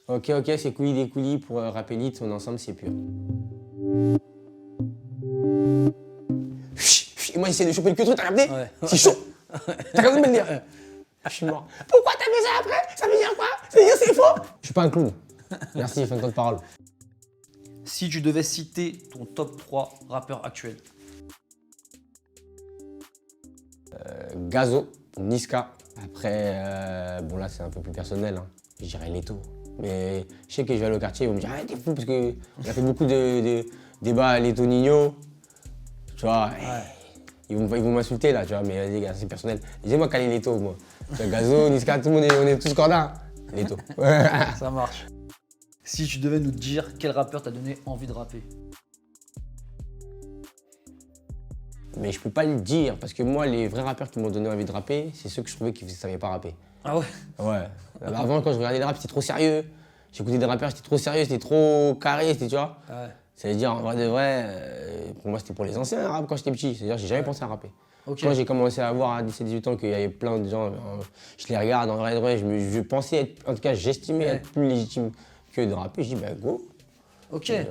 Ok, c'est couilles des coulis pour rapper lit, on est ensemble, c'est pur. Et moi, j'essaie de choper le queue, t'as capté? Ouais. C'est chaud. T'as capté de me le dire? Je suis mort. Pourquoi t'as fait ça après? Ça veut dire quoi? Ça veut dire c'est faux? Je suis pas un clown. Merci, fin de temps de parole. Si tu devais citer ton top 3 rappeurs actuels. Gazo, Niska. Après, bon là, c'est un peu plus personnel. Hein. Je dirais Leto. Mais je sais que je vais aller au quartier, ils vont me dire ah, t'es fou parce qu'on a fait beaucoup de débats à Leto Nino. Tu vois, ils vont m'insulter là, tu vois, mais les gars, c'est personnel. Dis-moi quel est Leto, moi. Tu vois, Gazo, Niska, tout le monde, on est tous cordas. Leto. Ça marche. Si tu devais nous dire quel rappeur t'a donné envie de rapper. Mais je peux pas le dire parce que moi, les vrais rappeurs qui m'ont donné envie de rapper, c'est ceux que je trouvais qu'ils ne savaient pas rapper. Ah ouais? Ouais. Avant, quand je regardais le rap, c'était trop sérieux. J'écoutais des rappeurs, c'était trop sérieux, c'était trop carré, c'était, tu vois. Ouais. C'est-à-dire, en vrai de vrai, pour moi, c'était pour les anciens, le rap, quand j'étais petit. C'est-à-dire, j'ai jamais pensé à rapper. Ok. Quand j'ai commencé à voir à 17-18 ans qu'il y avait plein de gens, je les regarde, en vrai de vrai, je pensais être, en tout cas, j'estimais être plus légitime que de rapper. Je dis, bah, go. Ok. Ouais.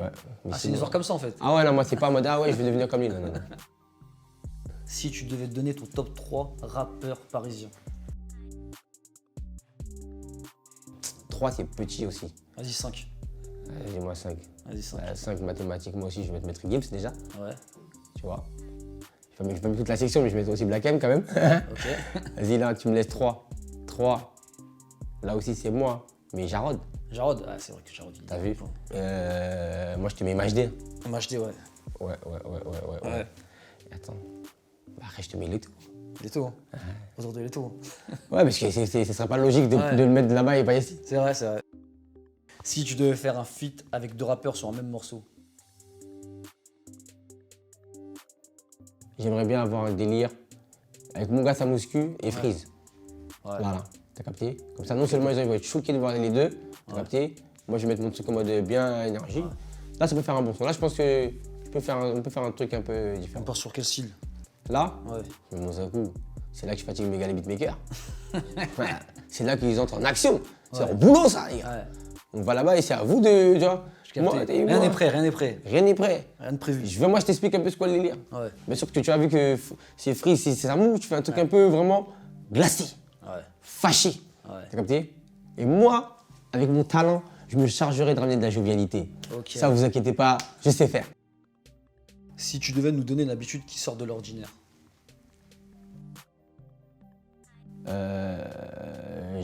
Mais Ah, c'est une histoire comme ça en fait. Ah ouais, non, moi, c'est pas en mode, ah ouais, je vais devenir comme lui. Non, non, non. Si tu devais te donner ton top 3 rappeurs parisiens. 3, c'est petit aussi. Vas-y, 5. Dis-moi 5. Vas-y, 5. 5 mathématiques, moi aussi, je vais mettre Maître Gims déjà, Ouais. tu vois. Je vais pas mettre toute la section, mais je vais mettre aussi Black M quand même. Ok. Vas-y, là, tu me laisses 3. 3. Là aussi, c'est moi, mais Jarod, Jarod. Ah, c'est vrai que Jarod. t'as vu? Moi, je te mets MHD. MHD, ouais. Ouais. Ouais. Et attends. Bah, après, je te mets Leto. Leto. Hein. Autour de Leto. Ouais, parce que ce serait pas logique de, Ouais. de le mettre là-bas et pas ici. C'est vrai, c'est vrai. Si tu devais faire un feat avec 2 rappeurs sur un même morceau. J'aimerais bien avoir un délire avec mon gars Samouscu et Freeze. Ouais. Voilà, t'as capté? Comme ça, non seulement ils vont être choqués de voir les deux, t'as capté? Moi, je vais mettre mon truc en mode bien énergie. Là, ça peut faire un bon son. Là, je pense que on peut faire un truc un peu On différent. part sur quel style? Là, Ouais. je me un coup. C'est là que je fatigue mes gars les beatmakers. Ouais, c'est là qu'ils entrent en action. C'est leur boulot, ça, les gars. Ouais. On va là-bas et c'est à vous de. Tu vois, Je capte. Rien n'est prêt, rien n'est prêt. Rien n'est prêt. Rien de prévu. Moi, je t'explique un peu ce qu'est le délire. Ouais. Bien sûr que tu as vu que c'est free, c'est ça move, tu fais un truc un peu vraiment glacé, Ouais. fâché. Ouais. T'as capté? Et moi, avec mon talent, je me chargerai de ramener de la jovialité. Ok. Ça, vous inquiétez pas, je sais faire. Si tu devais nous donner une habitude qui sort de l'ordinaire.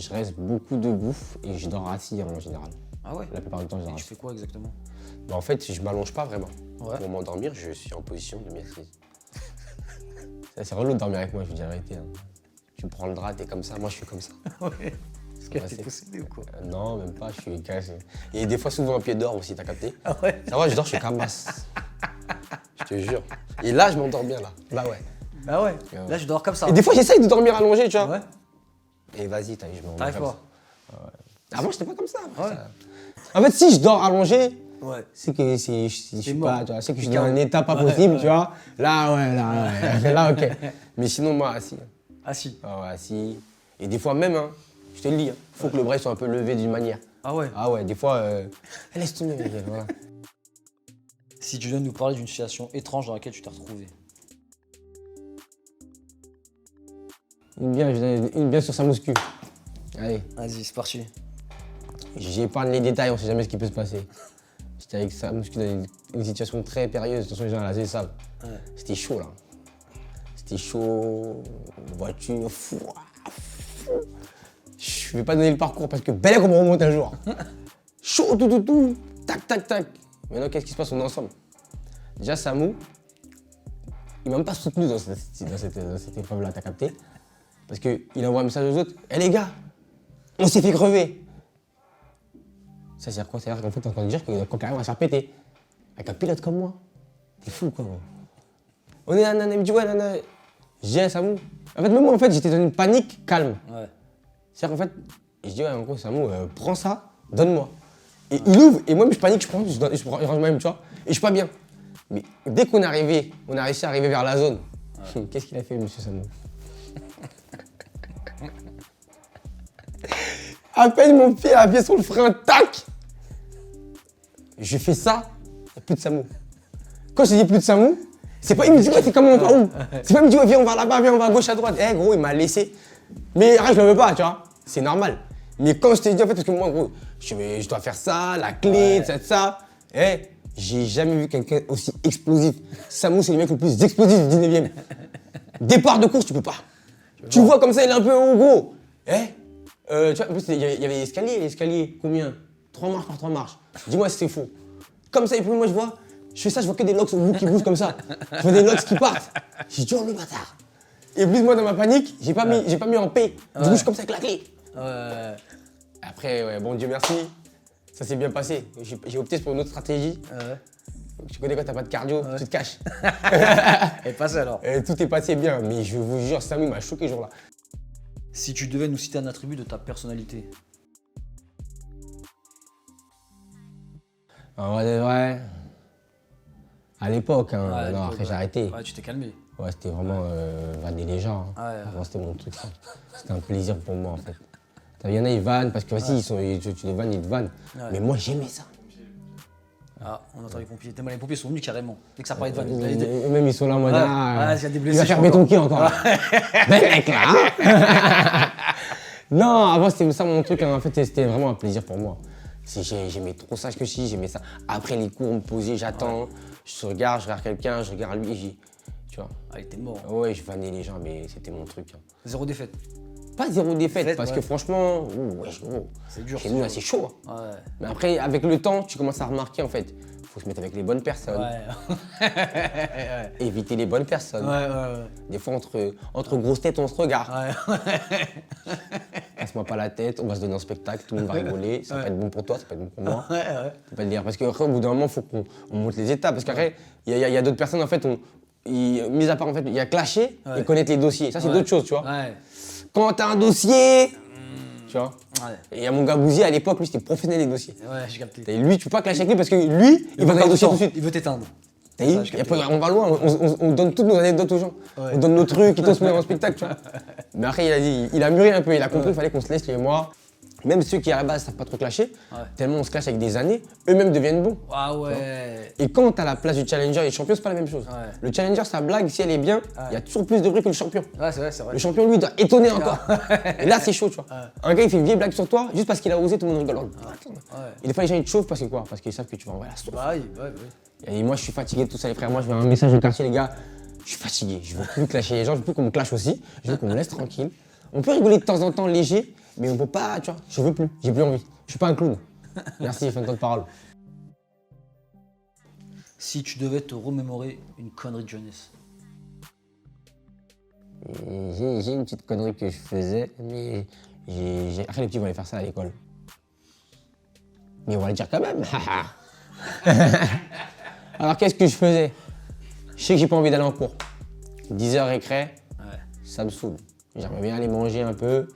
Je reste beaucoup debout et je dors assis en général. Ah ouais? La plupart du temps, je dors Tu assis. fais quoi exactement? Bah, en fait, je m'allonge pas vraiment. Ouais. Pour m'endormir, je suis en position de m'assiser. C'est relou de dormir avec moi, je veux dire la vérité. Hein. Tu prends le drap, t'es comme ça, moi je suis comme ça. Ouais. Est-ce qu'elle Ouais, t'est c'est- possédée ou quoi? Non, même pas, je suis cassé. Et des fois, souvent un pied d'or aussi, t'as capté? Ah ouais? Ça va, je dors, je suis cabasse. Je te jure. Et là, je m'endors bien, là. Là, ouais. Bah ouais. Là, je dors comme ça. Et des fois, j'essaye de dormir allongé, tu vois. Ouais. Et vas-y, t'as vu, je me remets T'arrives comme pas? ça. Avant, j'étais pas comme ça. Ouais. En fait, si je dors allongé, Ouais. c'est que je suis mort. pas, tu vois, c'est que je suis dans un état pas possible, tu vois. Là, ouais. Là, ok. Mais sinon, moi, assis. Ah si. Ah ouais, assis. Et des fois même, hein, je te le dis, faut que le bras soit un peu levé d'une manière. Ah ouais. Ah ouais, des fois, laisse tomber, Miguel, voilà. Si tu viens de nous parler d'une situation étrange dans laquelle tu t'es retrouvé. Une bien sur sa muscu. Allez, Vas-y, c'est parti. j'épargne les détails, on sait jamais ce qui peut se passer. J'étais avec sa muscu dans une situation très périlleuse, attention les gens là, c'est ça. Ouais. C'était chaud là. C'était chaud, voiture, fou. Je vais pas donner le parcours parce que belle qu'on me remonte un jour. Chaud, tout, tac. Maintenant, qu'est-ce qui se passe? On est ensemble. Déjà, Samou, il m'a même pas soutenu dans cette épreuve-là, t'as capté? Parce qu'il envoie un message aux autres. Eh les gars, on s'est fait crever. Ça, c'est quoi? C'est-à-dire qu'en fait, t'es en train de dire que quand carrément on va se faire péter. Avec un pilote comme moi. T'es fou, quoi. Gros. On est nanana, il me dit ouais, nanana. J'ai un Samou. En fait, même moi, en fait, j'étais dans une panique calme. Ouais. C'est-à-dire qu'en fait, je dis ouais, en gros, Samou, prends ça, donne-moi. Et il ouvre, et moi, je panique, je prends, je range moi-même, tu vois. Et je suis pas bien. Mais dès qu'on est arrivé, on a réussi à arriver vers la zone. Qu'est-ce qu'il a fait, monsieur Samou? À peine mon pied a appuyé sur le frein, tac. Je fais ça, il n'y a plus de Samou. Quand je dis plus de Samou, c'est pas, il me dit, ouais, c'est comment, on va où? C'est pas, il me dit, ouais, viens, on va là-bas, viens, on va à gauche, à droite. Eh, gros, il m'a laissé. Mais arrête, je le veux pas, tu vois. C'est normal. Mais quand je t'ai dit, en fait, parce que moi, gros, je dois faire ça, la clé, ça. Eh, j'ai jamais vu quelqu'un aussi explosif. Samou, c'est le mec le plus explosif du 19e. Départ de course, tu peux pas. Tu vois comme ça, il est un peu haut, gros. Eh, tu vois, en plus, il y avait l'escalier, combien? 3 marches par 3 marches. Dis-moi si c'est faux. Comme ça, et puis moi, je fais ça, je vois que des locks au bout qui bougent comme ça. Je vois des locks qui partent. J'ai dit, oh le bâtard. Et plus, moi, dans ma panique, j'ai pas mis en paix. Du coup, je suis comme ça avec la clé. Après, ouais, bon Dieu merci, ça s'est bien passé. J'ai opté pour une autre stratégie. Tu connais quand t'as pas de cardio, tu te caches. Et passé alors. Et tout est passé bien, mais je vous jure, Samou m'a choqué ce jour-là. Si tu devais nous citer un attribut de ta personnalité. En vrai de vrai, à l'époque, hein, Ouais, non, après j'ai arrêté. Ouais, tu t'es calmé. Ouais, c'était vraiment vanner les gens. Hein. Ouais. Vraiment, c'était mon truc. Ça. C'était un plaisir pour moi en fait. Il y en a, ils vannent parce que vas-y, tu les vannes, ils te vannent. Ouais. Mais moi, j'aimais ça. Ah, on entend les pompiers. Les pompiers sont venus carrément. Dès que ça parlait de vanne. Même ils sont là en mode, il y a des blessés. il va faire béton qui encore. Ben mec là hein. Non, avant c'était ça mon truc. Hein. En fait, c'était vraiment un plaisir pour moi. J'aimais trop ça, que si, j'aimais ça. Après les cours, on me posait, j'attends, je regarde quelqu'un, je regarde lui, tu vois. Ah, il était mort. Ouais, je vannais les gens, mais c'était mon truc. Hein. 0 défaite. Pas 0 défaite, parce ouais. que franchement, ouais, gros, C'est dur. chez nous là, c'est chaud. Hein. Ouais. Mais après, avec le temps, tu commences à remarquer en fait. Faut se mettre avec les bonnes personnes, Ouais. éviter les bonnes personnes. Ouais. Des fois, entre grosses têtes, on se regarde. Ouais. Casse-moi pas la tête, on va se donner un spectacle, tout le monde va rigoler. Ça va pas être bon pour toi, ça va pas être bon pour moi. Ouais. Faut pas le dire. Parce qu'après, au bout d'un moment, il faut qu'on monte les étapes. Parce qu'après, il y a d'autres personnes, en fait, mis à part, en fait, il y a clasher et connaître les dossiers. Ça, c'est d'autres choses, tu vois. Ouais. Quand t'as un dossier, tu vois. Ouais. Et il y a mon gars Bouzy, à l'époque, lui, c'était professionnel des dossiers. Ouais, j'ai capté. Et lui, tu peux pas clasher avec lui parce que lui, il va dans les dossiers tout de suite. Il veut t'éteindre. T'as vu? Et après, on va loin, on donne toutes nos anecdotes aux gens. Ouais. On donne nos trucs, ils t'osent mettre en spectacle, tu vois. Mais après, il a dit, il a mûri un peu, il a compris qu'il fallait qu'on se laisse, lui et moi. Même ceux qui à la base savent pas trop clasher, tellement on se clash avec des années, eux-mêmes deviennent bons. Ah ouais. Et quand t'as la place du challenger et le champion, c'est pas la même chose. Ouais. Le challenger, sa blague, si elle est bien, il y a toujours plus de bruit que le champion. Ouais, c'est vrai. Le champion, lui, il doit étonner encore. Et là, c'est chaud, tu vois. Un gars, il fait une vieille blague sur toi, juste parce qu'il a osé, tout le monde rigole. Et des fois, les gens, ils te chauffent parce que quoi? Parce qu'ils savent que tu vas envoyer la sauce. Bah oui. Et moi, je suis fatigué de tout ça, les frères. Moi, je veux un message au quartier, les gars. Je suis fatigué. Je veux plus clasher les gens, je veux plus qu'on me clash aussi. Je veux qu'on me laisse tranquille. On peut rigoler de temps en temps léger, mais on peut pas, tu vois. Je veux plus. J'ai plus envie. Je suis pas un clown. Merci, fin de temps de parole. Si tu devais te remémorer une connerie de jeunesse. J'ai une petite connerie que je faisais, mais après, les petits vont aller faire ça à l'école. Mais on va le dire quand même. Alors, qu'est-ce que je faisais? Je sais que j'ai pas envie d'aller en cours. 10 heures récré, ça me saoule. J'aimerais bien aller manger un peu.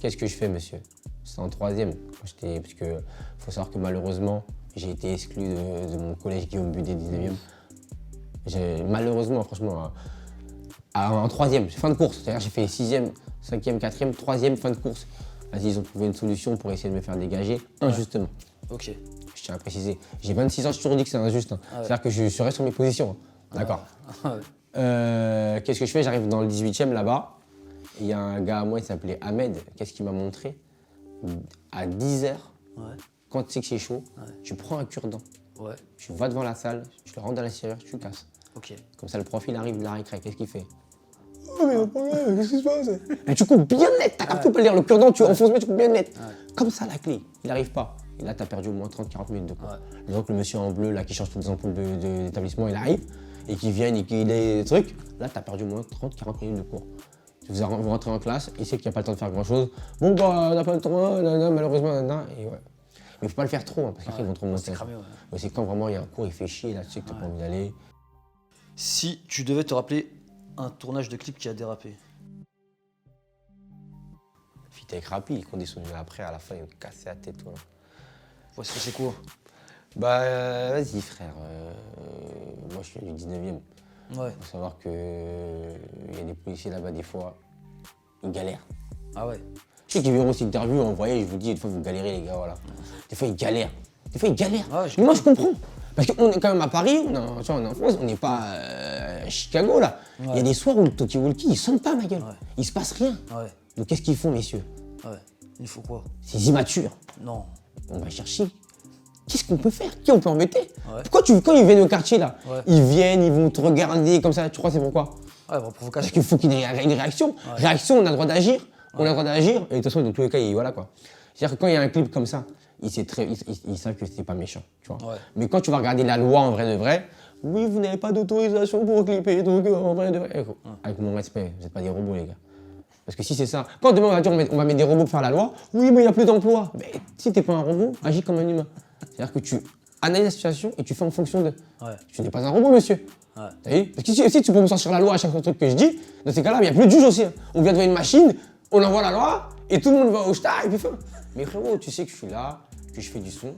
Qu'est-ce que je fais, monsieur? C'est en 3e. Parce que faut savoir que malheureusement, j'ai été exclu de mon collège Guillaume Budet 19e. Malheureusement, franchement, en 3e, fin de course. C'est-à-dire j'ai fait 6e, 5e, 4e, 3e, fin de course. Vas-y, ils ont trouvé une solution pour essayer de me faire dégager, injustement. Ok. Je tiens à préciser. J'ai 26 ans, je suis toujours dit que c'est injuste. Hein. C'est-à-dire que je serai sur mes positions. Hein. D'accord. Qu'est-ce que je fais? J'arrive dans le 18e là-bas. Il y a un gars à moi, il s'appelait Ahmed. Qu'est-ce qu'il m'a montré? À 10h, quand tu sais que c'est chaud, tu prends un cure-dent. Tu vas devant la salle, tu le rentres dans la serrure, tu le casses. Ok. Comme ça, le prof, il arrive de la récré. Qu'est-ce qu'il fait? Oh, mais qu'est-ce qui se passe? Mais tu coupes bien net, t'as capté, pas le dire. Le cure-dent, tu enfonces bien, tu coupes bien net. Comme ça, la clé, il n'arrive pas. Et là, t'as perdu au moins 30-40 minutes de cours. Donc, le monsieur en bleu, là, qui change toutes les ampoules d'établissement, il arrive, et qu'il vienne et qu'il ait des trucs. Là, t'as perdu au moins 30-40 minutes de cours. Vous rentrez en classe, il sait qu'il n'y a pas le temps de faire grand-chose. Bon, bah, on n'a pas le temps, malheureusement, et ouais. Mais faut pas le faire trop, hein, parce qu'après, ils vont trop monter. C'est cramé, Mais c'est quand vraiment il y a un cours, il fait chier, là, tu sais que t'as pas envie d'aller. Si tu devais te rappeler un tournage de clip qui a dérapé. Fit avec Rappi, il conditionnait après, à la fin, il me cassait la tête, voilà. Est-ce que c'est quoi? Bah, vas-y, frère. Moi, je suis du 19e. Ouais. Faut savoir que y a des policiers là-bas, des fois, ils galèrent. Ah ouais. Je sais qu'ils verront cette interview, envoyez, je vous dis, des fois vous galérez les gars, voilà. Des fois ils galèrent. Ouais, Mais moi je comprends. Parce qu'on est quand même à Paris, on est en France, on n'est pas à Chicago là. Il y a des soirs où le talkie-walkie il sonne pas ma gueule. Il se passe rien. Ouais. Donc qu'est-ce qu'ils font messieurs? Ouais. Il faut quoi? Ces immatures. Non. On va chercher. Qu'est-ce qu'on peut faire? Qui on peut embêter? Pourquoi quand ils viennent au quartier là, ils viennent, ils vont te regarder comme ça, tu crois c'est pourquoi? Ouais, bon, provocation. Parce qu'il faut qu'il y ait une réaction. Réaction, on a le droit d'agir. On a le droit d'agir. Et de toute façon, dans tous les cas, voilà quoi. C'est-à-dire que quand il y a un clip comme ça, ils savent que c'est pas méchant, tu vois. Mais quand tu vas regarder la loi en vrai de vrai, oui, vous n'avez pas d'autorisation pour clipper, donc en vrai de vrai. Avec mon respect, vous n'êtes pas des robots les gars. Parce que si c'est ça, quand demain on va dire on va mettre des robots pour faire la loi, oui, mais il n'y a plus d'emploi. Mais si t'es pas un robot, agis comme un humain. C'est-à-dire que tu analyses la situation et tu fais en fonction de. Tu n'es pas un robot, monsieur. T'as vu? Parce que si tu peux me sortir la loi à chaque truc que je dis, dans ces cas-là, il n'y a plus de juge aussi. On vient devant une machine, on envoie la loi et tout le monde va au shtar et puis fin. Mais frérot, tu sais que je suis là, que je fais du son,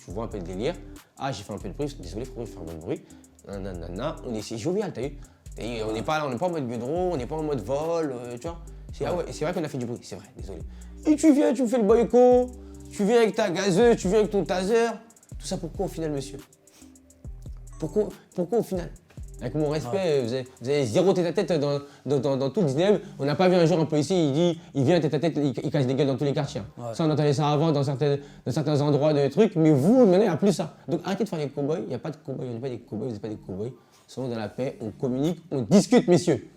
tu vois un peu de délire. Ah, j'ai fait un peu de bruit, désolé frérot, je fais un peu de bruit. Nanana, c'est jovial, t'as vu? Et on n'est pas en mode gueudron, on n'est pas en mode vol, tu vois. C'est vrai qu'on a fait du bruit, c'est vrai, désolé. Et tu viens, tu me fais le boycott, tu viens avec ta gazeuse, tu viens avec ton taser. Tout ça pourquoi au final, monsieur? Pourquoi au final? Avec mon respect, vous avez zéro tête-à-tête dans tout le 19. On n'a pas vu un jour un policier, il vient tête-à-tête, il casse des gueules dans tous les quartiers. Ça, on entendait ça avant dans certains endroits de trucs, mais vous, maintenant, il n'y a plus ça. Donc arrêtez de faire les cow-boys, il n'y a pas de cow-boys, on n'est pas des cow-boys, vous n'êtes pas des cow-boys. Soyons dans la paix, on communique, on discute, messieurs.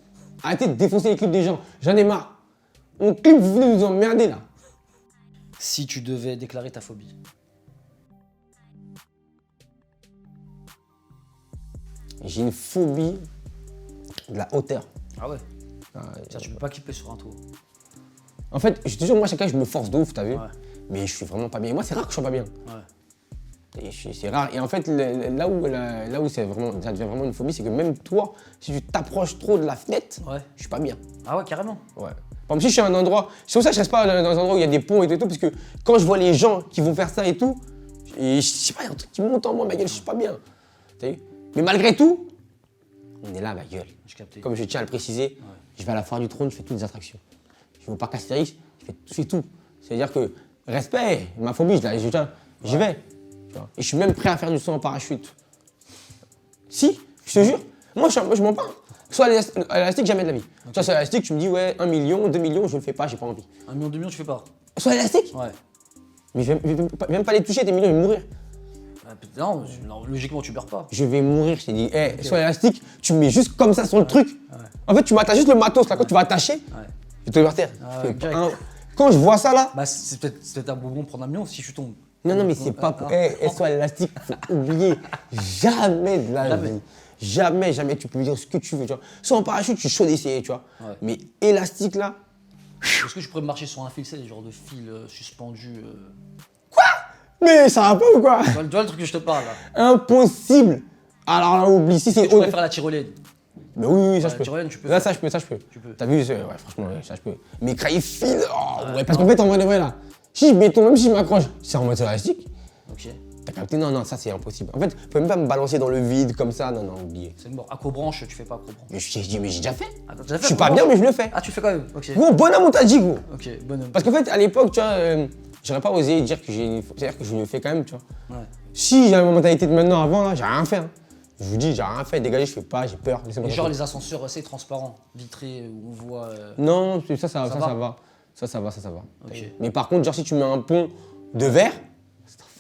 Arrêtez de défoncer les clips des gens, j'en ai marre. On clip, vous venez nous emmerder là. Si tu devais déclarer ta phobie. J'ai une phobie de la hauteur. Ah ouais? Tu peux pas kipper sur un toit. En fait, je te jure, moi, chaque fois, je me force de ouf, t'as vu? Mais je suis vraiment pas bien. Et moi, c'est rare que je sois pas bien. C'est rare. Et en fait, là où ça devient vraiment une phobie, c'est que même toi, si tu t'approches trop de la fenêtre, je suis pas bien. Ah ouais, carrément? Ouais. Par exemple, si je suis à un endroit, c'est pour ça que je reste pas dans un endroit où il y a des ponts et tout, parce que quand je vois les gens qui vont faire ça et tout, et je sais pas, il y a un truc qui monte en moi, ma gueule, je suis pas bien. T'as vu? Mais malgré tout, on est là, ma gueule. Comme je tiens à le préciser, je vais à la foire du trône, je fais toutes les attractions. Je vais au parc Astérix, je fais tout. C'est-à-dire que, respect, ma phobie, j'y vais. Et je suis même prêt à faire du saut en parachute. Si, je te jure. Moi, je mens pas. Soit à l'élastique, jamais de la vie. Soit à l'élastique, tu me dis, ouais, 1 million, 2 millions, je le fais pas, j'ai pas envie. 1 million, 2 millions, tu fais pas? Soit à l'élastique? Ouais. Mais je vais même pas les toucher, tes millions, ils vont mourir. Non, logiquement, tu meurs pas. Je vais mourir, je t'ai dit. Soit élastique, tu me mets juste comme ça sur le truc. En fait, tu m'attaches juste le matos, là, quand tu vas attacher, je te mets par terre. Quand je vois ça, là. Bah, c'est peut-être un bonbon prendre un million si je tombe. Non, mais c'est pas pour. Soit élastique, faut oublier jamais de la vie. Jamais tu peux dire ce que tu veux, tu vois. Soit en parachute, je suis chaud d'essayer, tu vois. Mais élastique, là. Est-ce que je pourrais marcher sur un fil, c'est genre de fil suspendu Quoi? Mais ça va pas ou quoi? Tu vois le truc que je te parle là? Impossible. Alors là, oublie, si c'est. Tu pourrais faire la tyrolienne. Mais oui, ça je peux. Tu peux là, ça je peux. Tu peux. T'as vu, ouais, franchement, ça je peux. Mais crailler fil, parce qu'en fait, en vrai de vrai, là, si je béton, même si je m'accroche, c'est en mode élastique. Ok. T'as capté? Non, ça c'est impossible. En fait, tu peux même pas me balancer dans le vide comme ça, non, oubliez. C'est mort. Accrobranche, tu fais pas accrobranche. Mais j'ai déjà fait. Je suis pas bien, mais je le fais. Ah, tu fais quand même? Ok. Gros, bonhomme, on t'a dit, gros. Ok, bonhomme. Parce qu'en fait, à l'époque, tu vois, j'aurais pas osé dire que c'est-à-dire que je le fais quand même, tu vois. Ouais. Si j'avais ma mentalité de maintenant avant, là, j'ai rien fait. Je vous dis, j'ai rien fait, dégagez, je fais pas, j'ai peur. Et genre les ascenseurs, c'est transparent, vitrés, où on voit. Non, ça va. Ça va. Ok. Mais par contre, genre, si tu mets un pont de verre.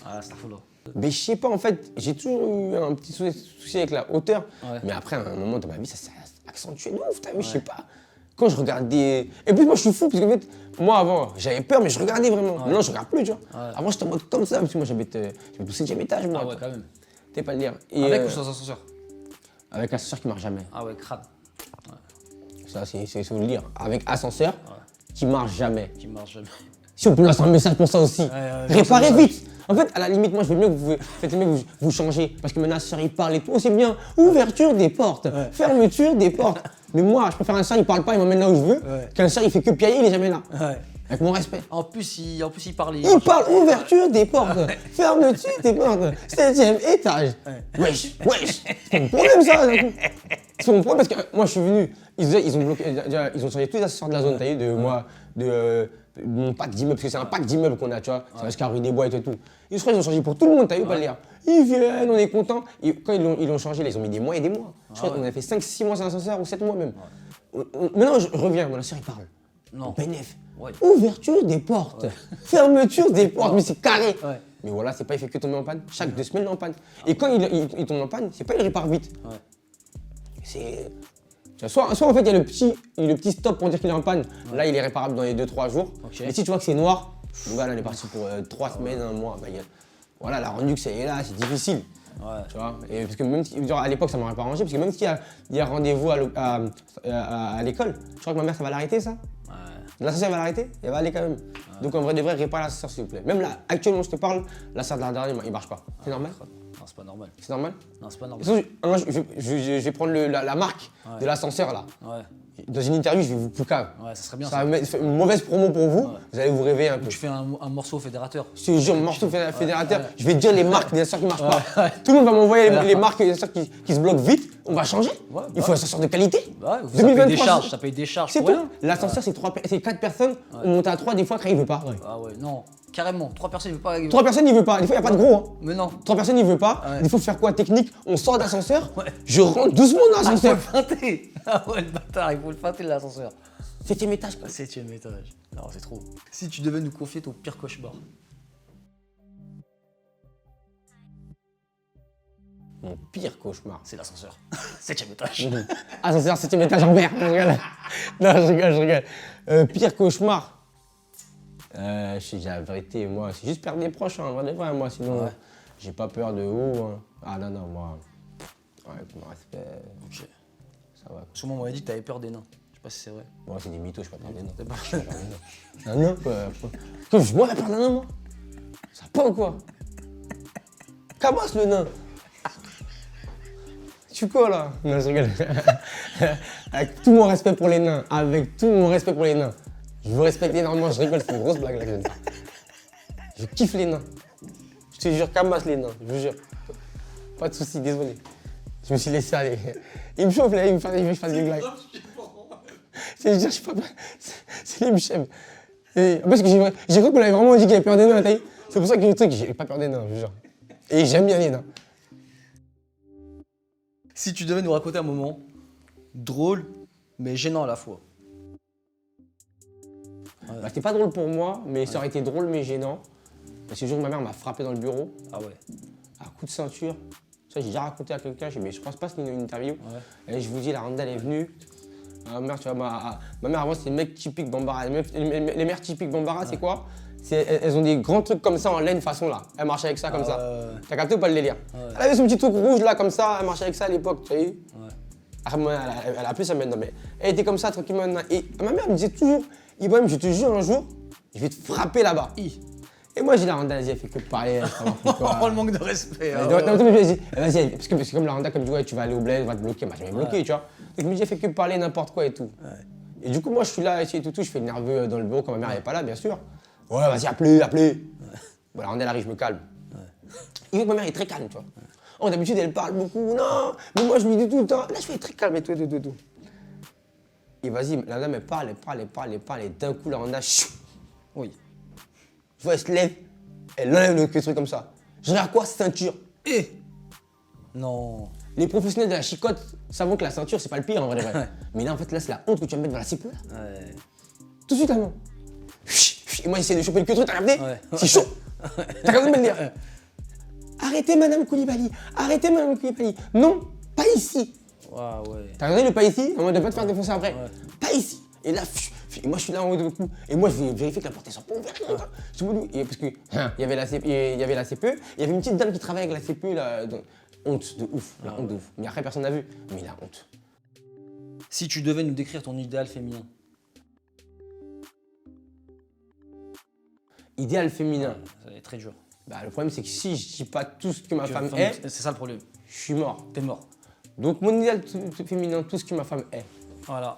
Ah, c'est là. Mais je sais pas, en fait, j'ai toujours eu un petit souci avec la hauteur. Mais après, à un moment dans ma vie, ça s'est accentué de ouf, t'as vu, je sais pas. Quand je regardais. Et puis moi, je suis fou, parce qu'en fait, moi avant, j'avais peur, mais je regardais vraiment. Maintenant, je regarde plus, tu vois. Avant, j'étais en mode comme ça, parce que moi, j'habite au 7e étage, moi. Ah ouais, quand même. T'es pas le dire. Avec ou sans ascenseur? Avec ascenseur qui marche jamais. Ah ouais, crade. Ça, c'est faut le dire. Avec ascenseur qui marche jamais. Qui marche jamais. Si on peut lancer un message pour ça aussi. Réparez vite. En fait, à la limite, moi, je veux bien que vous changez. Parce que maintenant, l'ascenseur, il parle et tout. C'est bien. Ouverture des portes. Fermeture des portes. Mais moi, je préfère un ascenseur, il parle pas, il m'emmène là où je veux. Qu'un ascenseur, il fait que piailler, il est jamais là. Avec mon respect. En plus, il parle. Il parle ouverture des portes. Fermeture des portes. 7e étage. Wesh. C'est mon problème, ça, d'un coup. C'est mon problème parce que moi, je suis venu. Ils ont bloqué. Ils ont changé tous les ascenseurs de la zone, t'as vu, mon pack d'immeubles, parce que c'est un pack d'immeubles qu'on a, tu vois. C'est jusqu'à Rue des Bois et tout. Et je crois qu'ils ont changé pour tout le monde, t'as vu pas le lire. Ils viennent, on est contents. Et quand ils l'ont changé, là, ils ont mis des mois et des mois. Je crois qu'on a fait 5-6 mois sur l'ascenseur ou 7 mois même. Maintenant, je reviens, mon ascenseur il parle. Non. Bénéf. Ouais. Ouverture des portes, fermeture des portes, mais c'est carré. Ouais. Mais voilà, c'est pas il fait que tomber en panne. Chaque 2 semaines, il est en panne. Et quand il tombe en panne, c'est pas il répare vite. Ouais. C'est. Soit en fait il y a le petit stop pour dire qu'il est en panne. Là, il est réparable dans les 2-3 jours. Ok. Et si tu vois que c'est noir, voilà, on est parti pour 3 semaines, 1 mois. Bah, voilà, la rendu que c'est là, c'est difficile. Ouais. Tu vois, et parce que même si, genre, à l'époque, ça m'aurait pas arrangé, parce que même s'il y a rendez-vous à l'école, je crois que ma mère, ça va l'arrêter, ça. Ouais. L'ascenseur va l'arrêter, elle va aller quand même. Donc en vrai de vrai, répare l'ascenseur s'il vous plaît. Même là, actuellement, je te parle, l'ascenseur de la dernière, il marche pas. C'est normal? Non, c'est pas normal. C'est normal? Non, c'est pas De normal. toute façon, je vais prendre la marque de l'ascenseur là. Ouais. Dans une interview, je vais vous poucave. Ouais, ça serait bien Ça ça. va mettre une mauvaise promo pour vous, vous allez vous réveiller un peu. Tu fais un morceau fédérateur. Je te jure, morceau fédérateur, je vais te dire les marques des ascenseurs qui marchent pas. Tout le monde va m'envoyer les marques des ascenseurs qui se bloquent vite. On va changer. Il faut un ascenseur de qualité. Ouais, ça paye des charges, ça paye des charges. C'est pour tout. rien. L'ascenseur, c'est 4 personnes. On monte à 3 des fois quand il veut pas. Ah ouais, non, carrément. 3 personnes, ils veulent pas. 3 personnes, il veut pas. Des fois, il n'y a pas de gros. Hein. Mais non. 3 personnes, il veut pas. Il faut faire quoi? Technique, on sort d'ascenseur. Je rentre doucement dans Ah, il faut l'ascenseur. le feinter. Ah ouais, le bâtard, il faut le feinter l'ascenseur. 7ème étage, quoi. 7ème étage. Non, c'est trop. Si tu devais nous confier ton pire cauchemar. Mon pire cauchemar. C'est l'ascenseur. 7ème étage. Ascenseur, 7ème étage en verre. Je rigole. Non, je rigole. Pire cauchemar. Je sais la vérité, moi, c'est juste perdre des proches, hein, en vrai de vrai, moi, sinon, j'ai pas peur de haut. Hein. Ah non, non, moi. Ouais, pour mon respect, Ok. ça va. Souvent, on m'avait dit que t'avais peur des nains. Je sais pas si c'est vrai. Moi, c'est des mythos, je peux pas peur des nains. T'as pas- Je peux pas peur des nains. Un nain, quoi. Moi, j'ai peur d'un nain, moi. Ça va pas ou quoi? Cabosse, le nain. Tu quoi, là? Non, je rigole. Avec tout mon respect pour les nains. Avec tout mon respect pour les nains. Je vous respecte énormément, je rigole, c'est une grosse blague là que je viens de faire. Je kiffe les nains. Je te jure, Camas les nains, je vous jure. Pas de soucis, désolé. Je me suis laissé aller. Il me chauffe là, il me fait que je fasse des blagues. Je je sais pas, c'est les mchèmes. Parce que j'ai cru qu'on avait vraiment dit qu'il avait peur des nains, t'as vu? C'est pour ça que j'ai pas peur des nains, je vous jure. Et j'aime bien les nains. Si tu devais nous raconter un moment drôle, mais gênant à la fois. Bah, c'était pas drôle pour moi, mais ça aurait été drôle mais gênant. Parce que le jour où ma mère m'a frappé dans le bureau, Ah ouais. à coup de ceinture. Ça, j'ai déjà raconté à quelqu'un, mais je pense pas que c'était une interview. Et je vous dis, la Randa, elle est venue. Ma mère, tu vois, ma mère avant, c'était le mec typique Bambara. Les mères typiques Bambara, c'est quoi? Elles ont des grands trucs comme ça en laine façon là. Elle marchait avec ça comme ça. T'as capté ou pas le délire? Elle avait son petit truc rouge là comme ça, elle marchait avec ça à l'époque, tu as vu? Après, moi, elle a plus ça maintenant, mais elle était comme ça tranquillement. Et ma mère me disait toujours, Ibrahim, je te jure un jour, je vais te frapper là-bas. Et moi, j'ai la Randa, elle fait que parler, elle se Oh, le manque de respect. non, vas-y, parce que comme la Randa, comme tu vois, tu vas aller au bled, elle va te bloquer, bah je vais bloquer, tu vois. Donc je me dis, elle fait que parler n'importe quoi et tout. Et du coup, moi, je suis là, et tout, je fais le nerveux dans le bureau quand ma mère n'est pas là, bien sûr. Ouais, vas-y, appelez. Bon, la Randa, elle arrive, je me calme. Il voit que ma mère est très calme, tu vois. Oh, d'habitude, elle parle beaucoup, non, mais moi, je lui dis tout le temps. Là, je fais très calme et tout. Et vas-y, la dame, elle parle, et d'un coup, la Randa, chou. Oui. Tu vois, elle se lève, elle enlève le truc comme ça. Je regarde quoi, ceinture? Non. Les professionnels de la chicotte savent que la ceinture, c'est pas le pire en vrai de vrai. Mais là, en fait, là, c'est la honte que tu vas me mettre dans la CPE, là. Ouais. Tout de suite, là, non. Et moi, j'essaie de choper le truc, t'as regardé? Ouais. C'est chaud. T'as regardé me le dire? Arrêtez, madame Koulibaly. Non, pas ici. Ah ouais. T'as regardé le pas ici? On ne va pas te faire défoncer après. Pas ici. Et là, et moi, je suis là en haut de coup. Et moi, je vais vérifier que la porte est sans pas ouverte. Parce que il y avait la CPE, il y avait une petite dame qui travaille avec la CPE, là. Honte de ouf, la honte de ouf. Mais après, personne n'a vu. Mais la honte. Si tu devais nous décrire ton idéal féminin. Idéal féminin. Ça va être très dur. Bah, le problème, c'est que si je dis pas tout ce que ma femme est, c'est ça le problème. je suis mort. T'es mort. Donc, mon idéal féminin, tout ce que ma femme est. Voilà.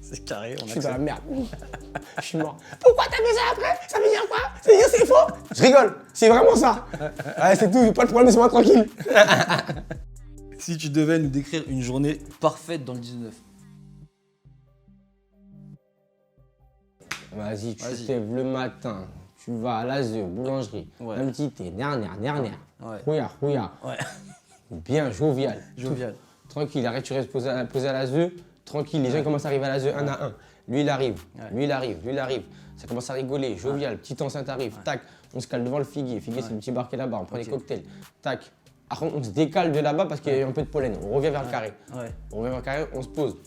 C'est carré, on Je suis dans la accepte. merde. Je suis mort. Pourquoi t'as fait ça après? Ça veut dire quoi? Ça veut dire c'est faux? Je rigole, c'est vraiment ça. Ouais, c'est tout, pas de problème, c'est moi tranquille. Si tu devais nous décrire une journée parfaite dans le 19. Vas-y, tu Vas-y. te lèves le matin, tu vas à l'ASE, boulangerie, Ouais. un petit thé, dernière. Ouais. Rouillard. Ouais. Bien jovial. Jovial. Tranquille, arrête, tu restes posé à l'ASE, tranquille, les gens commencent à arriver à l'ASE un à un. Lui, il arrive, Ouais. lui, il arrive. Ça commence à rigoler, jovial, petite enceinte arrive, tac, on se cale devant le figuier. Figuier, c'est le petit bar qui est là-bas, on prend les cocktails, tac. Après, on se décale de là-bas parce qu'il y a un peu de pollen, on revient vers le carré. Ouais. On revient vers le carré, on se pose.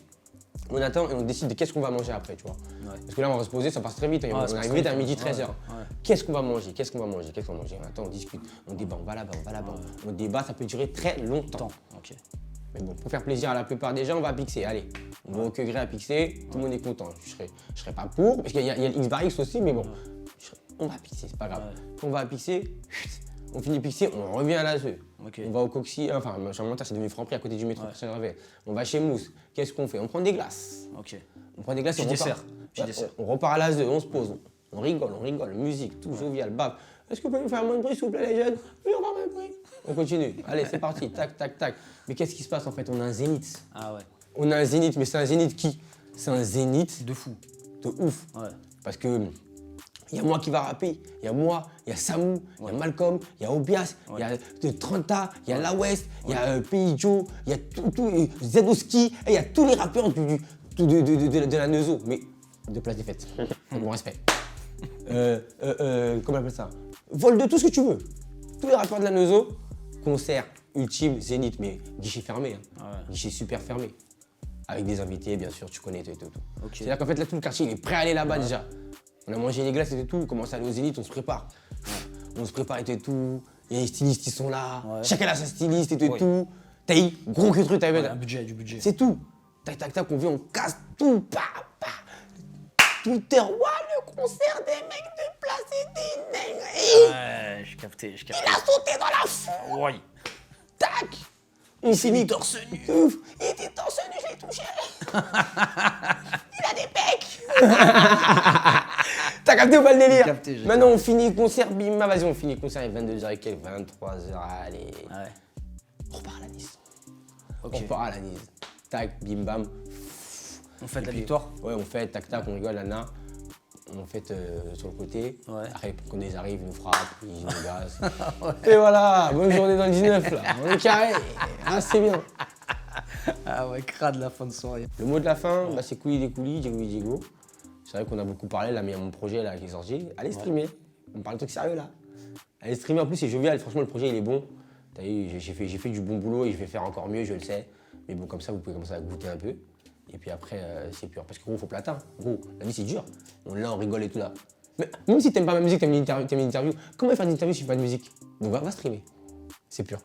On attend et on décide de qu'est-ce qu'on va manger après, tu vois. Ouais. Parce que là, on va se poser, ça passe très vite. Ouais, On ça passe arrive très vite à vite, midi ouais. 13h. Ouais. Qu'est-ce qu'on va manger? On attend, on discute, on débat, on va là-bas. On débat, ça peut durer très longtemps. Ok. Mais bon, pour faire plaisir à la plupart des gens, on va pixer. Allez, on va au Quegré à pixer, tout le monde est content. Je serais pas pour, parce qu'il y a le X X aussi, mais bon, on va pixer, c'est pas grave. On va à pixer, on finit de pixer, on revient à la ZE. Ok. On va au Coxy, enfin, c'est devenu Franprix à côté du métro. On va chez Mousse, qu'est-ce qu'on fait? On prend des glaces. Ok. On prend des glaces et Petit on repart. dessert. Petit dessert. On repart à la ZE, on se pose, on rigole, musique, tout jovial, bave. Est-ce que vous pouvez me faire moins de bruit, s'il vous plaît, les jeunes? Oui, on va moins de bruit. On continue. Allez, c'est parti, tac. Mais qu'est-ce qui se passe en fait? On a un zénith. Ah ouais. On a un zénith, mais c'est un zénith qui? C'est un zénith De fou. de ouf. Ouais. Parce que il y a moi qui va rapper, il y a moi, il y a Samou, il y a Malcolm, il y a Obias, il y a Trenta, il y a La West, il y a Pays Joe, il y a tout Zedoski, et il y a tous les rappeurs de la Neuzo, mais de Place des Fêtes. Mon respect. Comment on appelle ça? Vol de tout ce que tu veux. Tous les rappeurs de la Neuzo, concert ultime, zénith, mais guichet fermé. Hein. Ouais. Guichet super fermé. Avec des invités, bien sûr, tu connais tout. Ok. C'est-à-dire qu'en fait, là, tout le quartier, il est prêt à aller là-bas déjà. On a mangé les glaces et tout, on commence à aller au Zénith, on se prépare. On se prépare et tout. Il y a les stylistes qui sont là. Ouais. Chacun a sa styliste et Oui. tout. T'as eu gros que truc, t'as vu. Ouais, du budget. C'est tout. Tac, on vient, on casse tout. Twitter, ouah, le concert des mecs de Place et des nègres. Ouais, je captais. Il a sauté dans la foule. Ouais. Tac. On finit torse nu. de ouf. Il était torse nu, je l'ai touché. Il a des pecs. T'as capté ou pas le délire? J'ai capté. Maintenant, on finit le concert, bim, vas-y, on finit le concert, il est 22h et quelques, 23h, allez. Ouais. On repart à la Nice. Ok. On repart à la Nice. Tac, bim, bam. On fête Et la puis, victoire. Ouais, on fait, tac, on rigole, nana. On fait sur le côté. Ouais. Après, quand ils arrivent, ils nous frappent, ils nous gazent. Et voilà, bonne journée dans le 19 là. On est carré. Ah, c'est bien. Ah ouais, crade la fin de soirée. Le mot de la fin, bah, c'est coulis des coulis, Diego. C'est vrai qu'on a beaucoup parlé, là, mais il y a mon projet là, qui est sorti. Allez streamer. On parle de trucs sérieux là. Allez streamer, en plus c'est jovial, franchement le projet il est bon. T'as vu, j'ai fait du bon boulot et je vais faire encore mieux, je le sais. Mais bon, comme ça, vous pouvez commencer à goûter un peu. Et puis après, c'est pur. Parce que gros, faut platin. Gros, la vie c'est dur. On rigole et tout là. Mais même si t'aimes pas ma musique, t'aimes une interview. Comment faire une interview si tu fais pas de musique? Donc va streamer. C'est pur.